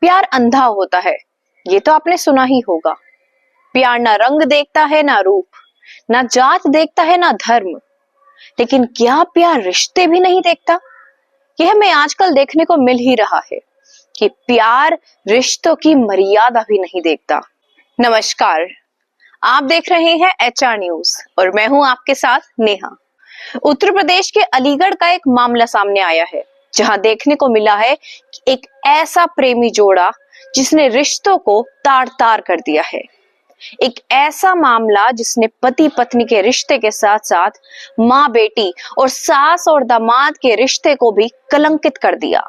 प्यार अंधा होता है, ये तो आपने सुना ही होगा। प्यार ना रंग देखता है, ना रूप, ना जात देखता है, ना धर्म। लेकिन क्या प्यार रिश्ते भी नहीं देखता? यह हमें आजकल देखने को मिल ही रहा है कि प्यार रिश्तों की मर्यादा भी नहीं देखता। नमस्कार, आप देख रहे हैं HR न्यूज और मैं हूं आपके साथ नेहा। उत्तर प्रदेश के अलीगढ़ का एक मामला सामने आया है, जहां देखने को मिला है कि एक ऐसा प्रेमी जोड़ा जिसने रिश्तों को तार तार कर दिया है। एक ऐसा मामला जिसने पति पत्नी के रिश्ते के साथ साथ माँ बेटी और सास और दामाद के रिश्ते को भी कलंकित कर दिया।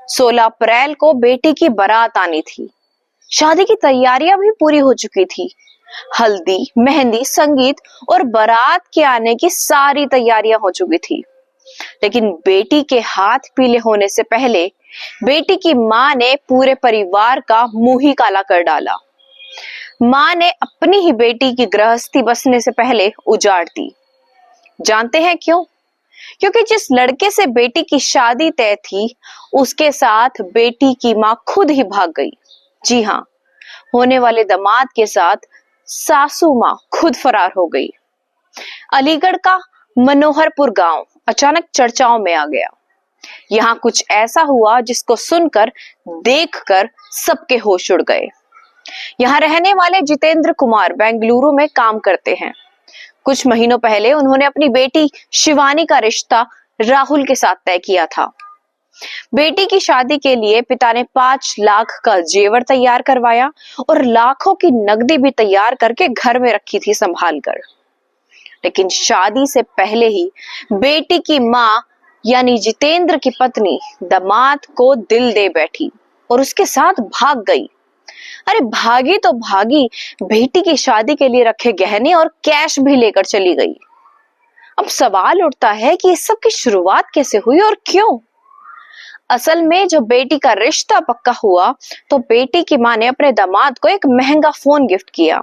16 अप्रैल को बेटी की बारात आनी थी। शादी की तैयारियां भी पूरी हो चुकी थी। हल्दी, मेहंदी, संगीत और बारात के आने की सारी तैयारियां हो चुकी थी। लेकिन बेटी के हाथ पीले होने से पहले बेटी की मां ने पूरे परिवार का मुंह ही काला कर डाला। मां ने अपनी ही बेटी की गृहस्थी बसने से पहले उजाड़ दी। जानते हैं क्यों? क्योंकि जिस लड़के से बेटी की शादी तय थी, उसके साथ बेटी की मां खुद ही भाग गई। जी हाँ, होने वाले दामाद के साथ सासू मां खुद फरार हो गई। अलीगढ़ का मनोहरपुर गांव अचानक चर्चाओं में आ गया। यहाँ कुछ ऐसा हुआ जिसको सुनकर, देखकर सबके होश उड़ गए। यहाँ रहने वाले जितेंद्र कुमार बेंगलुरु में काम करते हैं। कुछ महीनों पहले उन्होंने अपनी बेटी शिवानी का रिश्ता राहुल के साथ तय किया था। बेटी की शादी के लिए पिता ने 5 लाख का जेवर तैयार करवाया और लाखों की नकदी भी तैयार करके घर में रखी थी संभाल कर। लेकिन शादी से पहले ही बेटी की मां यानी जितेंद्र की पत्नी दामाद को दिल दे बैठी और उसके साथ भाग गई। अरे भागी तो भागी, बेटी की शादी के लिए रखे गहने और कैश भी लेकर चली गई। अब सवाल उठता है कि इस सब की शुरुआत कैसे हुई और क्यों? असल में जब बेटी का रिश्ता पक्का हुआ तो बेटी की मां ने अपने दामाद को एक महंगा फोन गिफ्ट किया।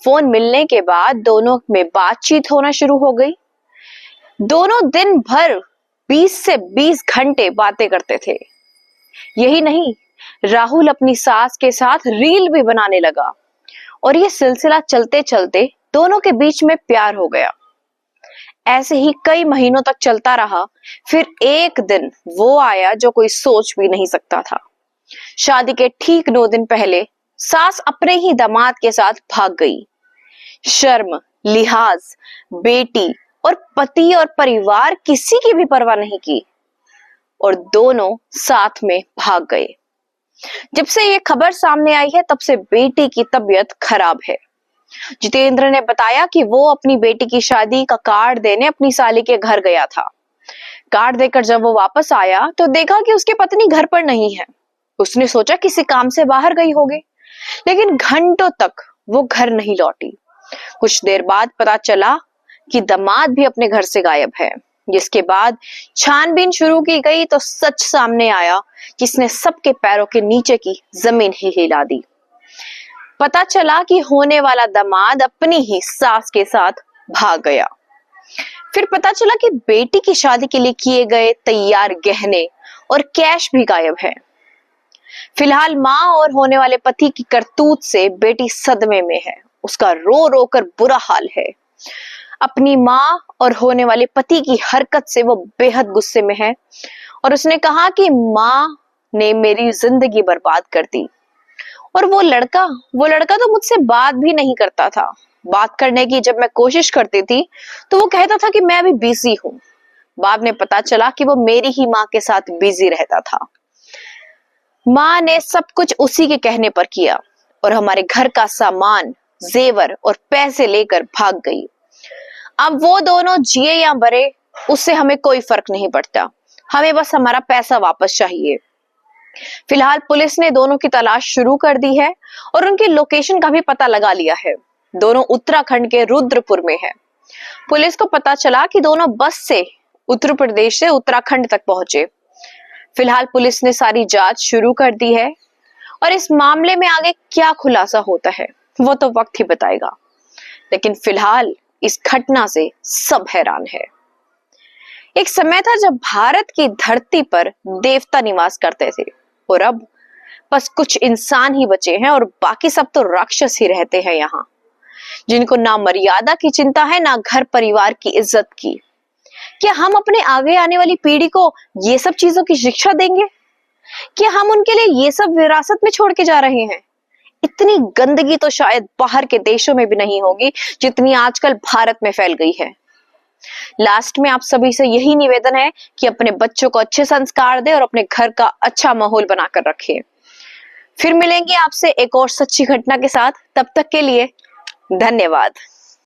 फोन मिलने के बाद दोनों में बातचीत होना शुरू हो गई। दोनों दिन भर 20 से 20 घंटे बातें करते थे। यही नहीं, राहुल अपनी सास के साथ रील भी बनाने लगा और ये सिलसिला चलते चलते दोनों के बीच में प्यार हो गया। ऐसे ही कई महीनों तक चलता रहा। फिर एक दिन वो आया जो कोई सोच भी नहीं सकता था। शादी के ठीक 9 दिन पहले सास अपने ही दामाद के साथ भाग गई। शर्म, लिहाज, बेटी और पति और परिवार किसी की भी परवाह नहीं की और दोनों साथ में भाग गए। जब से ये खबर सामने आई है तब से बेटी की तबीयत खराब है। जितेंद्र ने बताया कि वो अपनी बेटी की शादी का कार्ड देने अपनी साली के घर गया था। कार्ड देकर जब वो वापस आया तो देखा कि उसकी पत्नी घर पर नहीं है। उसने सोचा किसी काम से बाहर गई होगी, लेकिन घंटों तक वो घर नहीं लौटी। कुछ देर बाद पता चला कि दामाद भी अपने घर से गायब है। जिसके बाद छानबीन शुरू की गई तो सच सामने आया जिसने सबके पैरों के नीचे की जमीन ही हिला दी। पता चला कि होने वाला दामाद अपनी ही सास के साथ भाग गया। फिर पता चला कि बेटी की शादी के लिए किए गए तैयार गहने और कैश भी गायब है। फिलहाल मां और होने वाले पति की करतूत से बेटी सदमे में है। उसका रो रो कर बुरा हाल है। अपनी मां और होने वाले पति की हरकत से वो बेहद गुस्से में है और उसने कहा कि मां ने मेरी जिंदगी बर्बाद कर दी और वो लड़का तो मुझसे बात भी नहीं करता था। बात करने की जब मैं कोशिश करती थी तो वो कहता था कि मैं अभी बिजी हूँ। बाद में पता चला कि वो मेरी ही मां के साथ बिजी रहता था। मां ने सब कुछ उसी के कहने पर किया और हमारे घर का सामान, जेवर और पैसे लेकर भाग गई। अब वो दोनों जिए या मरे, उससे हमें कोई फर्क नहीं पड़ता। हमें बस हमारा पैसा वापस चाहिए। फिलहाल पुलिस ने दोनों की तलाश शुरू कर दी है और उनकी लोकेशन का भी पता लगा लिया है। दोनों उत्तराखंड के रुद्रपुर में है। पुलिस को पता चला कि दोनों बस से उत्तर प्रदेश से उत्तराखंड तक पहुंचे। फिलहाल पुलिस ने सारी जांच शुरू कर दी है और इस मामले में आगे क्या खुलासा होता है वो तो वक्त ही बताएगा। लेकिन फिलहाल इस घटना से सब हैरान है। एक समय था जब भारत की धरती पर देवता निवास करते थे और अब बस कुछ इंसान ही बचे हैं और बाकी सब तो राक्षस ही रहते हैं यहाँ, जिनको ना मर्यादा की चिंता है ना घर परिवार की इज्जत की। क्या हम अपने आगे आने वाली पीढ़ी को ये सब चीजों की शिक्षा देंगे? क्या हम उनके लिए ये सब विरासत में छोड़ के जा रहे हैं? इतनी गंदगी तो शायद बाहर के देशों में भी नहीं होगी जितनी आजकल भारत में फैल गई है। लास्ट में आप सभी से यही निवेदन है कि अपने बच्चों को अच्छे संस्कार दे और अपने घर का अच्छा माहौल बनाकर रखें। फिर मिलेंगे आपसे एक और सच्ची घटना के साथ। तब तक के लिए धन्यवाद।